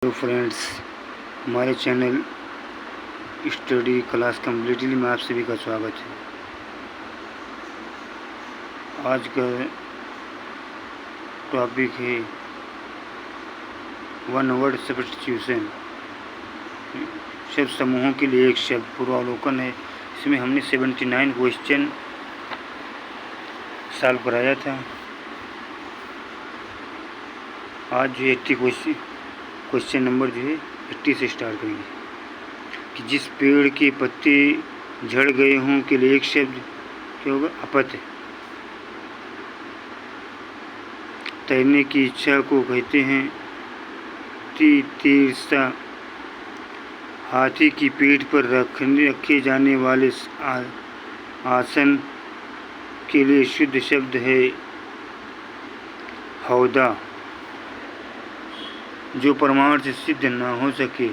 Hello friends, हमारे channel study class completely में आप सभी का स्वागत है। आज का टॉपिक है वन वर्ड सब्स्टिट्यूशन। शब्द समूहों के लिए एक शब्द पूर्वावलोकन है। इसमें हमने 79 क्वेश्चन सॉल्व कराया था। आज जो 80 क्वेश्चन नंबर जो है 80 से स्टार्ट करेंगे कि जिस पेड़ के पत्ते झड़ गए हों के लिए एक शब्द क्या होगा? अपत्य। तैरने की इच्छा को कहते हैं तीर्था। हाथी की पीठ पर रखे जाने वाले आसन के लिए शुद्ध शब्द है हौदा। जो प्रमाण से सिद्ध न हो सके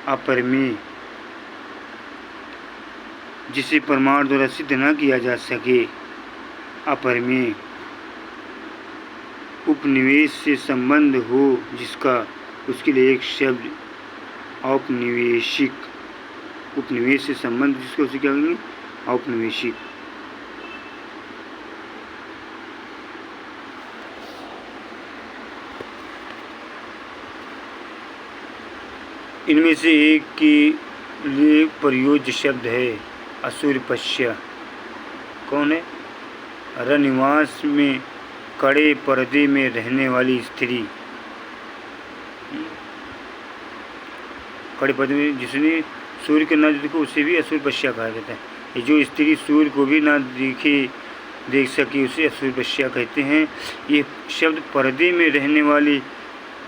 अपरिमेय। जिसे प्रमाण द्वारा सिद्ध न किया जा सके अपरिमेय। उपनिवेश से संबंध हो जिसका, उसके लिए एक शब्द औपनिवेशिक। उपनिवेश से संबंध जिसका, उसे क्या कहेंगे? औपनिवेशिक। इनमें से एक के लिए प्रयोज्य शब्द है असुरपश्य। कौन है? रनिवास में कड़े पर्दे में रहने वाली स्त्री। कड़े पर्दे में जिसने सूर्य को न देखो उसे भी असुरपश्य कहा जाता है। ये जो स्त्री सूर्य को भी ना देख सके उसे असुरपश्य कहते हैं। ये शब्द पर्दे में रहने वाली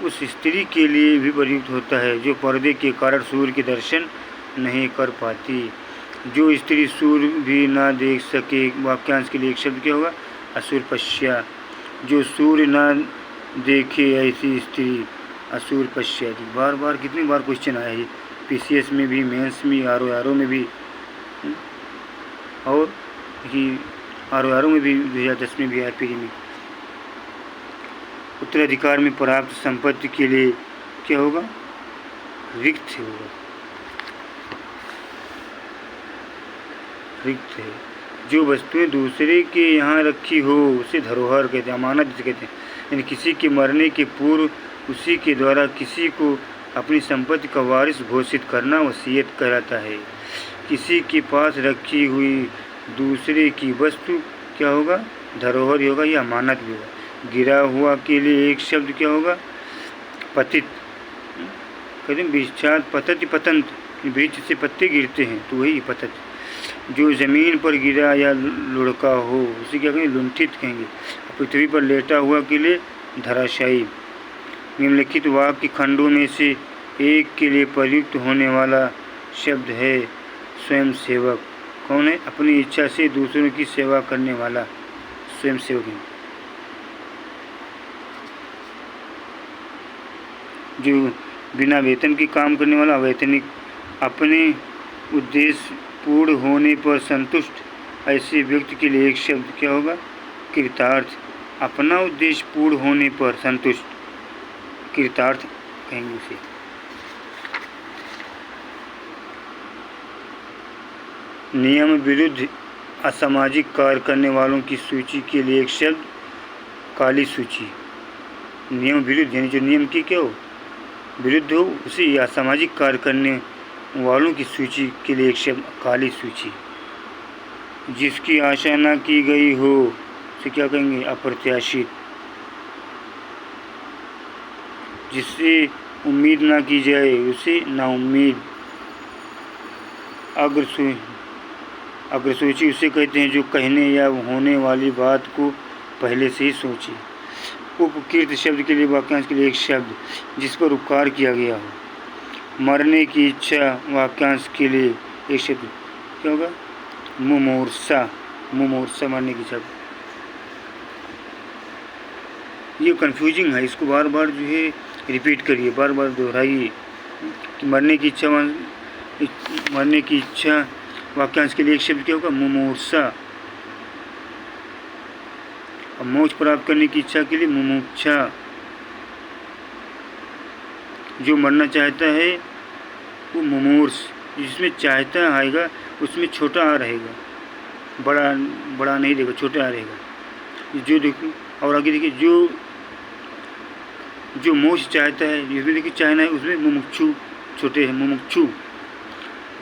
उस स्त्री के लिए भी प्रयुक्त होता है जो पर्दे के कारण सूर्य के दर्शन नहीं कर पाती। जो स्त्री सूर्य भी ना देख सके, वाक्यांश के लिए एक शब्द क्या होगा? असुरपश्य। जो सूर्य ना देखे ऐसी स्त्री असुरपश्य। बार बार कितनी बार क्वेश्चन आया है, पीसीएस में भी, मेंस में, आरओ में भी, और आरओ में भी 2010 में भी, आरपीडी में। उत्तराधिकार में प्राप्त संपत्ति के लिए क्या होगा? रिक्त होगा। रिक्त है। जो वस्तुएं दूसरे के यहाँ रखी हो उसे धरोहर कहते हैं, अमानत जिसे कहते हैं। यानी किसी के मरने के पूर्व उसी के द्वारा किसी को अपनी संपत्ति का वारिस घोषित करना वसीयत कहलाता है। किसी के पास रखी हुई दूसरे की वस्तु क्या होगा? धरोहर होगा या अमानत भी होगा। गिरा हुआ के लिए एक शब्द क्या होगा? पतित। कहते हैं वृक्षात पतति पतंत। वृक्ष से पत्ते गिरते हैं तो वही पतत। जो ज़मीन पर गिरा या लुढ़का हो उसे क्या कहेंगे? लुंठित कहेंगे। पृथ्वी पर लेटा हुआ के लिए धराशायी। निम्नलिखित वाक्य खंडों में से एक के लिए प्रयुक्त होने वाला शब्द है स्वयंसेवक। कौन है? अपनी इच्छा से दूसरों की सेवा करने वाला स्वयंसेवक है। जो बिना वेतन के काम करने वाला अवैतनिक। अपने उद्देश्य पूर्ण होने पर संतुष्ट ऐसे व्यक्ति के लिए एक शब्द क्या होगा? कृतार्थ। अपना उद्देश्य पूर्ण होने पर संतुष्ट कृतार्थ कहेंगे उसे। नियम विरुद्ध असामाजिक कार्य करने वालों की सूची के लिए एक शब्द काली सूची। नियम विरुद्ध यानी जो नियम की क्या हो? विरुद्ध हो उसे असामाजिक कार्य करने वालों की सूची के लिए एक शब्द काली सूची। जिसकी आशा न की गई हो उसे क्या कहेंगे? अप्रत्याशित। जिससे उम्मीद ना की जाए उसे नाउम्मीद। अग्रसूची उसे कहते हैं जो कहने या होने वाली बात को पहले से ही सोचे। उपकृत शब्द के लिए वाक्यांश के लिए एक शब्द जिस पर उपकार किया गया हो। मरने की इच्छा वाक्यांश के लिए एक शब्द क्या होगा? मुमूर्षा। मुमूर्षा मरने की इच्छा। ये कंफ्यूजिंग है, इसको बार बार जो है रिपीट करिए, बार बार दोहराइए कि मरने की इच्छा वाक्यांश के लिए एक शब्द क्या होगा? मुमूर्षा। और मोक्ष प्राप्त करने की इच्छा के लिए मुमुक्षा। जो मरना चाहता है वो मुमूर्ष, जिसमें चाहता आएगा उसमें छोटा आ रहेगा, बड़ा बड़ा नहीं रहेगा, छोटा आ रहेगा। जो देखिए और आगे देखिए, जो मोक्ष चाहता है, जिसमें देखिए चाहना है उसमें मुमुक्षु छोटे हैं, मुमुक्षु।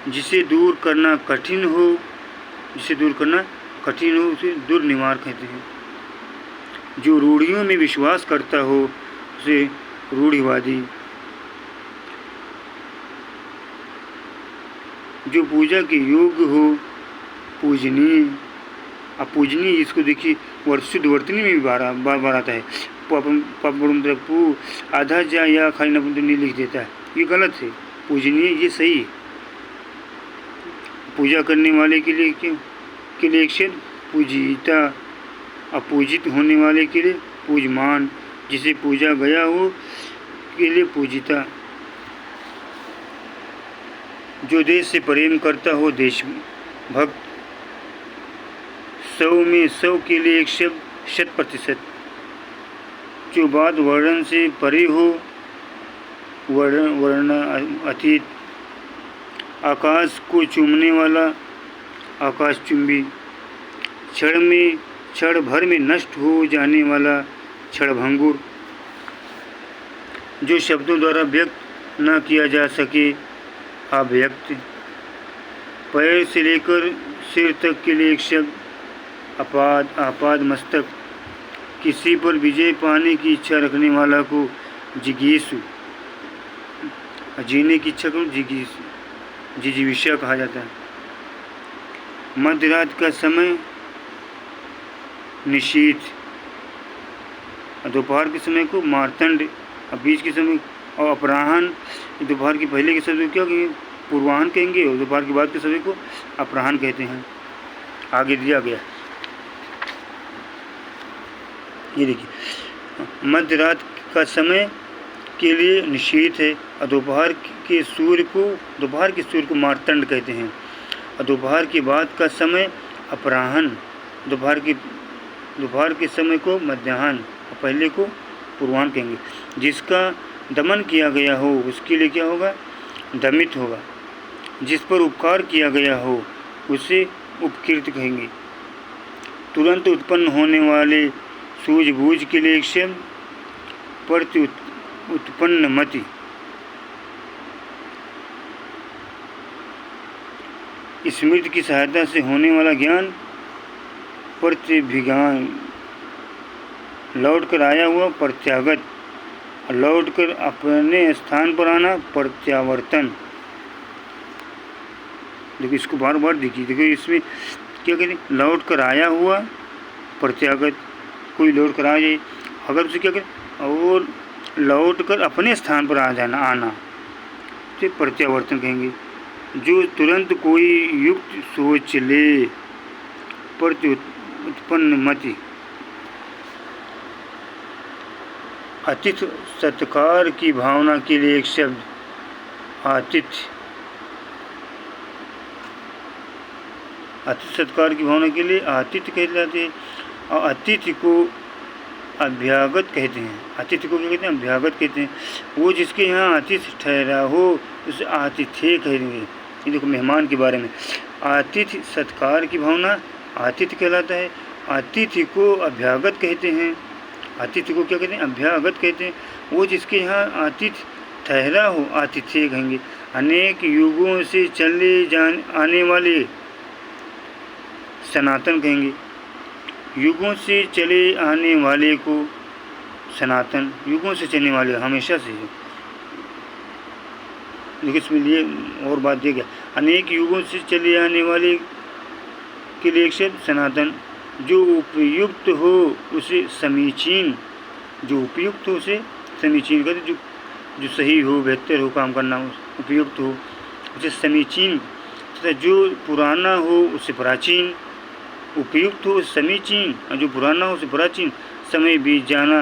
जिसे दूर करना कठिन हो, जिसे दूर करना कठिन हो उसे दुर्निवार कहते हैं। जो रूढ़ियों में विश्वास करता हो उसे रूढ़िवादी। जो पूजा के योग्य हो पूजनीय। अब पूजनीय इसको देखिए शुद्ध वर्तनी में भी बार आता है। पू आधा जा या खाली नपुंसक लिख देता है, ये गलत है। पूजनीय ये सही है। पूजा करने वाले के लिए एक शब्द पूजिता, अपूजित होने वाले के लिए पूजमान, जिसे पूजा गया हो के लिए पूजिता। जो देश से प्रेम करता हो देशभक्त। 100 में 100 के लिए एक शब्द 100%। जो बात वर्णन से परे हो वर्ण अतीत। आकाश को चूमने वाला आकाश चुंबी। क्षण भर में नष्ट हो जाने वाला क्षणभंगुर। जो शब्दों द्वारा व्यक्त न किया जा सके अव्यक्त। पैर से लेकर सिर तक के लिए एक शब्द आपाद मस्तक। किसी पर विजय पाने की इच्छा रखने वाला को जिगीषु, जीने की इच्छा को जिजीविषा कहा जाता है। मध्य रात का समय निशीथ। दोपहर के समय को मार्तंड। बीच के समय और अपराह्न। दोपहर के पहले के समय क्या कहेंगे, पूर्वाह्न कहेंगे, और दोपहर के बाद के समय को अपराह्न कहते हैं। आगे दिया गया ये देखिए, मध्य रात का समय के लिए निशीथ है। और दोपहर के सूर्य को मार्तंड कहते हैं। और दोपहर के बाद का समय अपराह्न। दोपहर के समय को मध्याह्न और पहले को पूर्वाह्न कहेंगे। जिसका दमन किया गया हो उसके लिए क्या होगा, दमित होगा। जिस पर उपकार किया गया हो उसे उपकृत कहेंगे। तुरंत उत्पन्न होने वाले सूझबूझ के लिए एक शब्द प्रति उत्पन्न मति। स्मृति की सहायता से होने वाला ज्ञान प्रतिभिज्ञान। लौट कर आया हुआ प्रत्यागत। लौट कर अपने स्थान पर आना प्रत्यावर्तन। देखिए इसको बार बार देखिए इसमें क्या कहते हैं, लौट कर आया हुआ प्रत्यागत। कोई लौट कर आ जाए अगर उसे क्या करें, और लौट कर अपने स्थान पर आना तो प्रत्यावर्तन कहेंगे। जो तुरंत कोई युक्त सोच ले प्रति उत्पन्न मति। आतिथ्य सत्कार की भावना के लिए एक शब्द आतिथ्य। आतिथ्य सत्कार की भावना के लिए आतिथ्य कहलाते हैं। और अतिथि को अभ्यागत कहते हैं। अतिथि को क्या कहते हैं, अभ्यागत कहते हैं। वो जिसके यहाँ आतिथ्य ठहरा हो उसे आतिथ्य कहेंगे। ये देखो मेहमान के बारे में। आतिथ्य सत्कार की भावना आतिथ्य कहलाता है। अतिथि को अभ्यागत कहते हैं। अतिथि को क्या कहते हैं, अभ्यागत कहते हैं। वो जिसके यहाँ आतिथ्य ठहरा हो आतिथ्य कहेंगे। अनेक युगों से चले आने वाले सनातन कहेंगे। युगों से चले आने वाले को सनातन। युगों से चलने वाले हमेशा से। देखिए इसमें लिए और बात दिया गया, अनेक युगों से चले आने वाले के लिए एक शब्द सनातन। जो उपयुक्त हो उसे समीचीन। जो उपयुक्त हो उसे समीचीन कहते, जो सही हो, बेहतर हो, काम करना हो, उपयुक्त हो उसे समीचीन। तथा जो पुराना हो उसे प्राचीन। उपयुक्त हो समीचीन और जो पुराना हो उसे प्राचीन। समय बीत जाना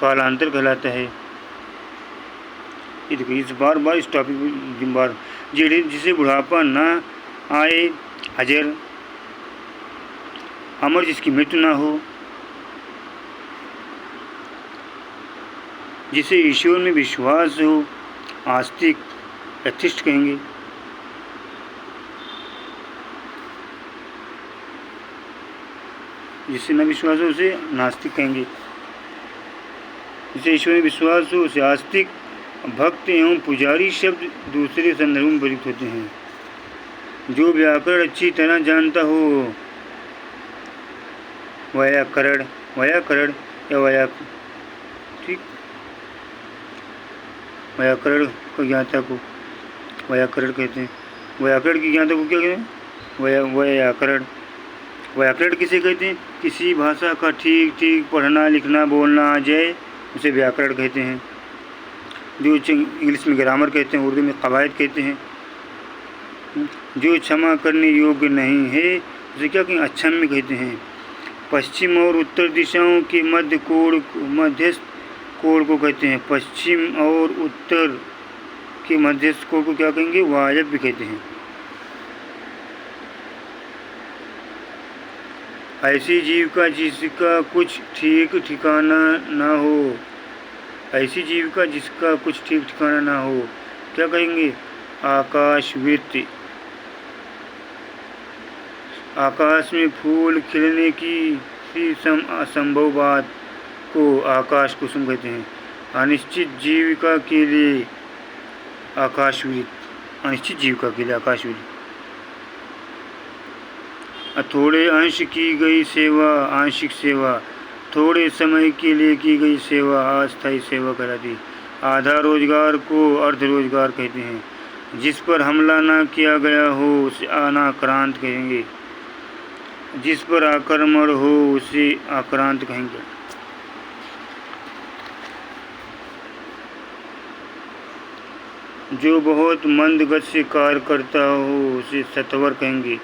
कालांतर कहलाता है। ये देखिए इस बार इस टॉपिक बार जिसे बुढ़ापा ना आए अजर। अमर जिसकी मृत्यु ना हो। जिसे ईश्वर में विश्वास हो आस्तिक एथिस्ट कहेंगे। जिससे न विश्वास हो उसे नास्तिक कहेंगे। जिसे ईश्वर में विश्वास हो उसे आस्तिक। भक्त एवं पुजारी शब्द दूसरे संदर्भ में प्रयुक्त होते हैं। जो व्याकरण अच्छी तरह जानता हो, व्याकरण या ठीक, व्याकरण को ज्ञाता को व्याकरण कहते हैं। व्याकरण की ज्ञाता को क्या कहते हैं? व्याकरण। व्याकरण किसे कहते हैं? किसी भाषा का ठीक ठीक पढ़ना लिखना बोलना आ जाए उसे व्याकरण कहते हैं। जो इंग्लिश में ग्रामर कहते हैं, उर्दू में कवायद कहते हैं। जो क्षमा करने योग्य नहीं है उसे क्या कहें? अक्षम्य कहते हैं। पश्चिम और उत्तर दिशाओं के मध्यस्थ कोण को कहते हैं। पश्चिम और उत्तर के मध्यस्थ कोण को क्या कहेंगे? वायव्य कहते हैं। ऐसी जीविका जिसका कुछ ठीक ठिकाना ना हो, ऐसी जीविका जिसका कुछ ठीक ठिकाना ना हो क्या कहेंगे? आकाशवृत्ति। आकाश में फूल खिलने की असंभव बात को आकाश कुसुम कहते हैं। अनिश्चित जीविका के लिए आकाशवृत्त। अनिश्चित जीविका के लिए आकाशवृत्त। थोड़े अंश की गई सेवा आंशिक सेवा। थोड़े समय के लिए की गई सेवा अस्थायी सेवा कहलाती। आधा रोजगार को अर्ध रोजगार कहते हैं। जिस पर हमला ना किया गया हो उसे अनाक्रांत कहेंगे। जिस पर आक्रमण हो उसे आक्रांत कहेंगे। जो बहुत मंद गति से कार्य करता हो उसे सत्वर कहेंगे।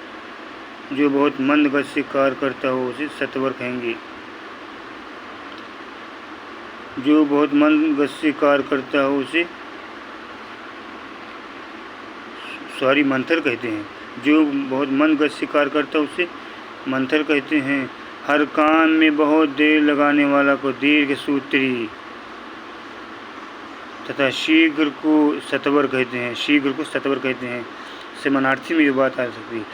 जो बहुत मंद गति से कार्य करता हो उसे सत्वर कहेंगे। जो बहुत मंद गति से कार्य करता हो उसे मंथर कहते हैं। जो बहुत मंद गति से कार्य करता है उसे मंथर कहते हैं। हर काम में बहुत देर लगाने वाला को दीर्घ सूत्री तथा शीघ्र को सत्वर कहते हैं। शीघ्र को सत्वर कहते हैं। समानार्थी में ये बात आ सकती है।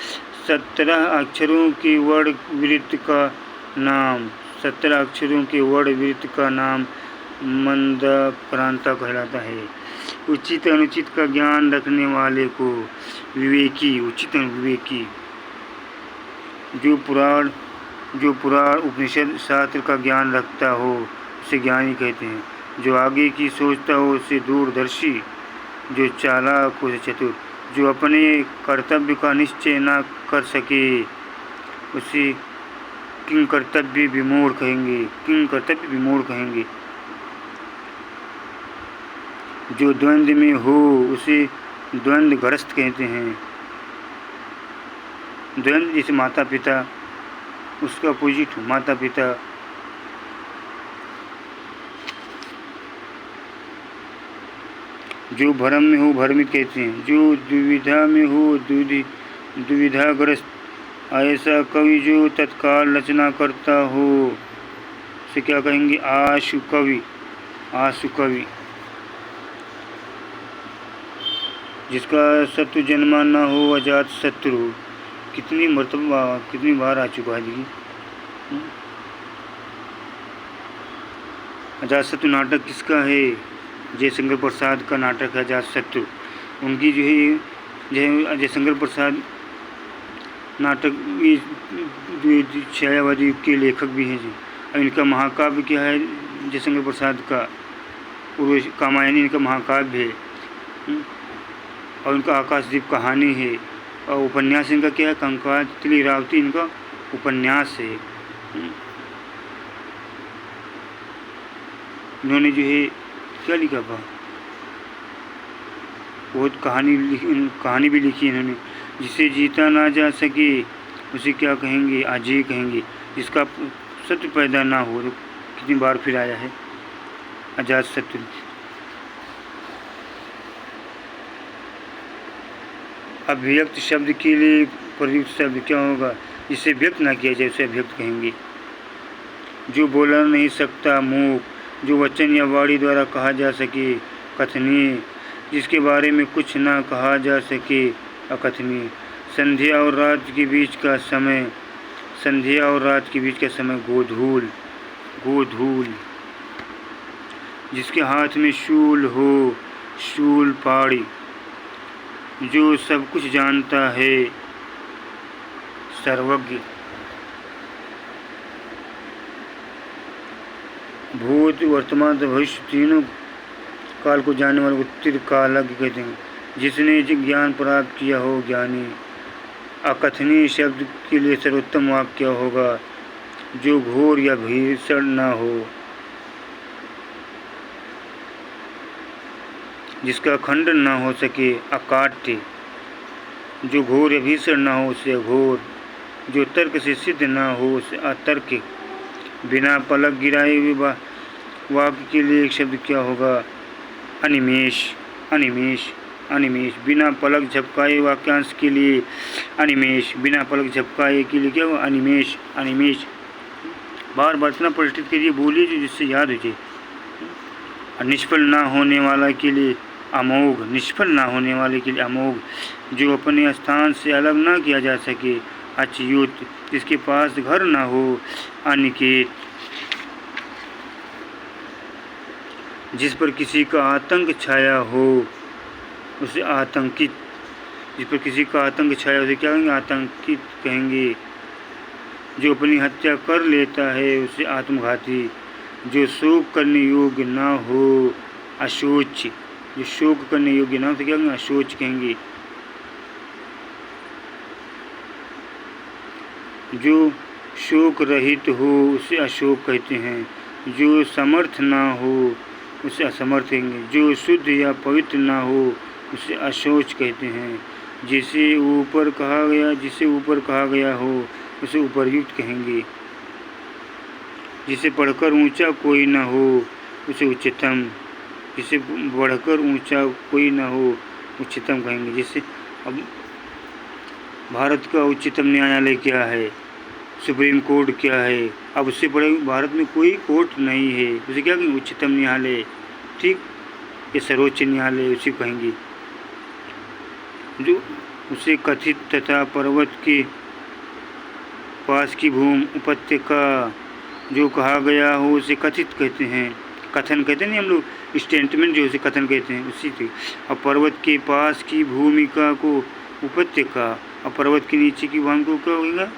17 अक्षरों के वर्ण वृत्त का नाम 17 अक्षरों के वर्ण वृत्त का नाम मंदक्रांता कहलाता है। उचित अनुचित का ज्ञान रखने वाले को विवेकी। उचित विवेकी। जो पुराण उपनिषद शास्त्र का ज्ञान रखता हो उसे ज्ञानी कहते हैं। जो आगे की सोचता हो उसे दूरदर्शी। जो चालाक उसे चतुर। जो अपने कर्तव्य का निश्चय न कर सके उसे किंकर्तव्य विमूढ़ कहेंगे। किंकर्तव्य विमूढ़ कहेंगे। जो द्वंद्व में हो उसे द्वंद्वग्रस्त कहते हैं। द्वंद्व जैसे माता पिता, उसका अपोजिट माता पिता। जो भ्रम में हो भ्रमित कहते हैं। जो दुविधा में हो दुविधाग्रस्त। ऐसा कवि जो तत्काल रचना करता हो उसे क्या कहेंगे? आशु कवि। आशु कवि। जिसका शत्रु जन्मा न हो अजात शत्रु। कितनी बार आ चुका है जी। अजात शत्रु नाटक किसका है? जयशंकर प्रसाद का नाटक है अजात शत्रु। उनकी जो है जयशंकर प्रसाद नाटक जो छायावादी युग के लेखक भी हैं जी। और इनका महाकाव्य क्या है? जयशंकर प्रसाद का कामायनी इनका महाकाव्य है। और उनका आकाशदीप कहानी है। और उपन्यास इनका क्या है? कंकातली रावती इनका उपन्यास है। इन्होंने जो है क्या लिखा था? बहुत कहानी भी लिखी इन्होंने। जिसे जीता ना जा सके उसे क्या कहेंगे? अजय कहेंगे। जिसका सत्य पैदा ना हो। तो कितनी बार फिर आया है अजात शत्रु। अभिव्यक्त शब्द के लिए प्रयुक्त शब्द क्या होगा? जिसे व्यक्त ना किया जाए उसे अभिव्यक्त कहेंगे। जो बोला नहीं सकता मूक। जो वचन या वाणी द्वारा कहा जा सके कथनीय, जिसके बारे में कुछ न कहा जा सके अकथनीय। संध्या और रात के बीच का समय, संध्या और रात के बीच का समय गोधूल, गोधूल। जिसके हाथ में शूल हो, शूल पाड़ी। जो सब कुछ जानता है, सर्वज्ञ। भूत वर्तमान भविष्य तीनों काल को जानने वाले को त्रिकालज्ञ कहते हैं। जिसने ज्ञान प्राप्त किया हो, ज्ञानी। अकथनीय शब्द के लिए सर्वोत्तम वाक्य होगा जो घोर या भीषण न हो, जिसका खंडन न हो सके अकाट्य। जो घोर या भीषण न हो उसे अघोर, जो तर्क से सिद्ध न हो उसे अतर्क। बिना पलक गिराए हुए वाक्य के लिए एक शब्द क्या होगा? अनिमेष, अनिमेष, अनिमेष। बिना पलक झपकाए वाक्यांश के लिए अनिमेष, बिना पलक झपकाए के लिए क्या होगा? अनिमेष, अनिमेष। बार बार इतना प्रतिष्ठित करिए, बोलिए जो जिससे याद हो जाए। निष्फल ना होने वाला के लिए अमोघ, निष्फल ना होने वाले के लिए अमोघ। जो अपने स्थान से अलग ना किया जा सके अच्युत, जिसके पास घर ना हो अनिकेत। जिस पर किसी का आतंक छाया हो उसे आतंकित, जिस पर किसी का आतंक छाया उसे क्या कहेंगे? आतंकित कहेंगे। जो अपनी हत्या कर लेता है उसे आत्मघाती। जो शोक करने योग्य ना हो अशोच, जो शोक करने योग्य ना हो तो क्या कहेंगे? अशोच कहेंगे। जो शोक रहित हो उसे अशोक कहते हैं। जो समर्थ ना हो उसे असमर्थ कहेंगे। जो शुद्ध या पवित्र ना हो उसे अशोच कहते हैं। जिसे ऊपर कहा गया, जिसे ऊपर कहा गया हो उसे उपर्युक्त कहेंगे। जिसे पढ़कर ऊंचा कोई ना हो उसे उच्चतम, जिसे बढ़कर ऊंचा कोई ना हो उच्चतम कहेंगे। जिसे अब भारत का उच्चतम न्यायालय क्या है? सुप्रीम कोर्ट क्या है? अब उससे बड़े भारत में कोई कोर्ट नहीं है, उसे क्या कहेंगे? उच्चतम न्यायालय। ठीक, ये सर्वोच्च न्यायालय उसे कहेंगे। जो उसे कथित तथा पर्वत के पास की भूमि उपत्यका जो कहा गया हो उसे कथित कहते हैं। कथन कहते हैं, नहीं हम लोग स्टेटमेंट जो उसे कथन कहते हैं उसी से। और पर्वत के पास की भूमिका को उपत्यका, और पर्वत के नीचे की भूमि को क्या होगा?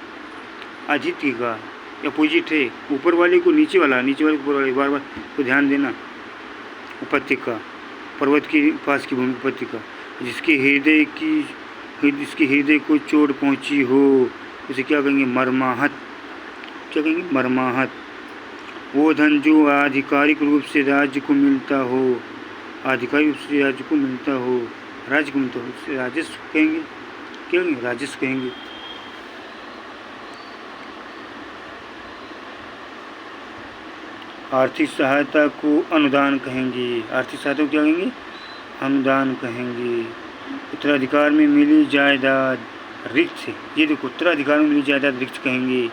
अजित का अपोजिट है। ऊपर वाले को नीचे वाला, नीचे वाले को ऊपर वाले, बार बार तो ध्यान देना। उपत्यका, पर्वत के पास की भूमि उपत्यका। जिसके हृदय को चोट पहुंची हो उसे क्या कहेंगे? मर्माहत। क्या कहेंगे? मर्माहत। वो धन जो आधिकारिक रूप से राज्य को मिलता हो, आधिकारिक रूप से राज्य को मिलता हो, राज्य को मिलता हो उसे राजस्व कहेंगे। क्या कहेंगे? राजस्व कहेंगे। आर्थिक सहायता को अनुदान कहेंगे। आर्थिक सहायता को क्या कहेंगे? अनुदान कहेंगे। उत्तराधिकार में मिली जायदाद रिक्त, ये देखो उत्तराधिकार में मिली जायदाद रिक्त कहेंगे,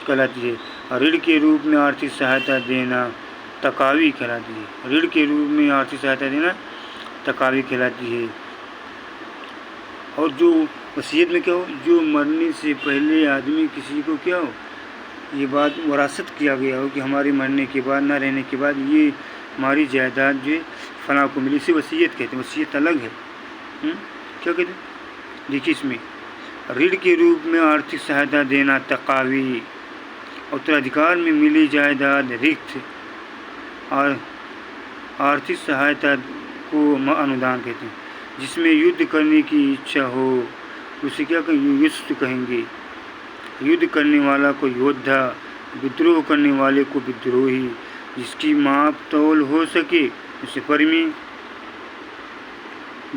कहलाती है। और ऋण के रूप में आर्थिक सहायता देना तकावी कहलाती है। ऋण के रूप में आर्थिक सहायता देना तकावी कहलाती है। और जो वसीयत में क्या हो? जो मरने से पहले आदमी किसी को क्या हो, ये बात वरासत किया गया हो कि हमारे मरने के बाद, ना रहने के बाद ये हमारी जायदाद जो फलां को मिली, इसे वसीयत कहते हैं। वसीयत अलग है। क्या कहते हैं? देखिए इसमें ऋण के रूप में आर्थिक सहायता देना तकावी, उत्तराधिकार में मिली जायदाद रिक्त, और आर्थिक सहायता को अनुदान कहते हैं। जिसमें युद्ध करने की इच्छा हो उसे क्या कहेंगे? युष्ट कहेंगे। युद्ध करने वाला को योद्धा, विद्रोह करने वाले को विद्रोही। जिसकी माप तौल हो सके उसे परमी,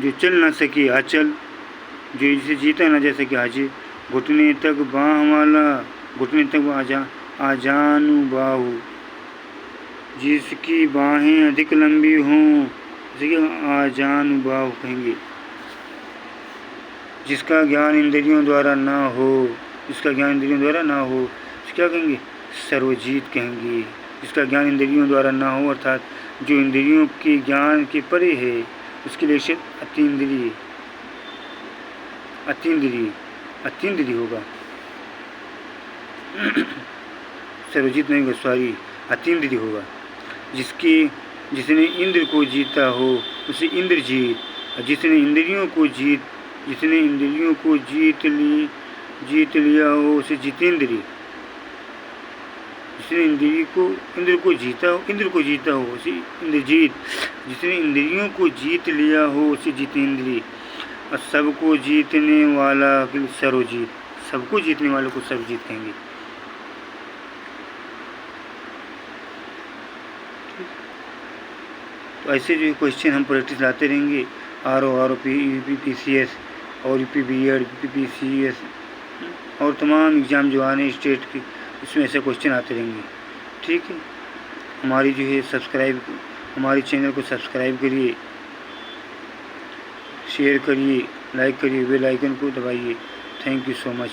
जो चल ना सके अचल, जो जिसे जीता ना जा सके हाजिर। घुटने तक बाँह वाला, घुटने तक आजानुबाहु, जिसकी बाहें अधिक लंबी हों उसे क्या आजानुबाहु कहेंगे। जिसका ज्ञान इंद्रियों द्वारा ना हो, जिसका ज्ञान इंद्रियों द्वारा ना हो उसे क्या कहेंगे? सर्वजीत कहेंगे। जिसका ज्ञान इंद्रियों द्वारा न हो, अर्थात जो इंद्रियों के ज्ञान के परे है, उसके लिए क्षेत्र अतीन्द्रिय होगा। सर्वजीत नहीं होगा, सॉरी, अतीन्द्रिय होगा। जिसने इंद्र को जीता हो उसे इंद्रजीत, जिसने इंद्रियों को जीत लिया हो उसे जितेंद्रिय। जिसने इंद्र को जीता हो उसे इंद्रजीत, जिसने इंद्रियों को जीत लिया हो उसे जितेंद्रिय। और सबको जीतने वाला सर्वजीत, सबको जीतने वालों को सर्वजीत कहेंगे। तो ऐसे जो क्वेश्चन हम प्रैक्टिस लाते रहेंगे, RO UP PCS और UP BEd UP PCS और तमाम एग्ज़ाम जो आने स्टेट के, उसमें ऐसे क्वेश्चन आते रहेंगे। ठीक है, हमारी जो है हमारे चैनल को सब्सक्राइब करिए, शेयर करिए, लाइक करिए, बेल आइकन को दबाइए। Thank you so much.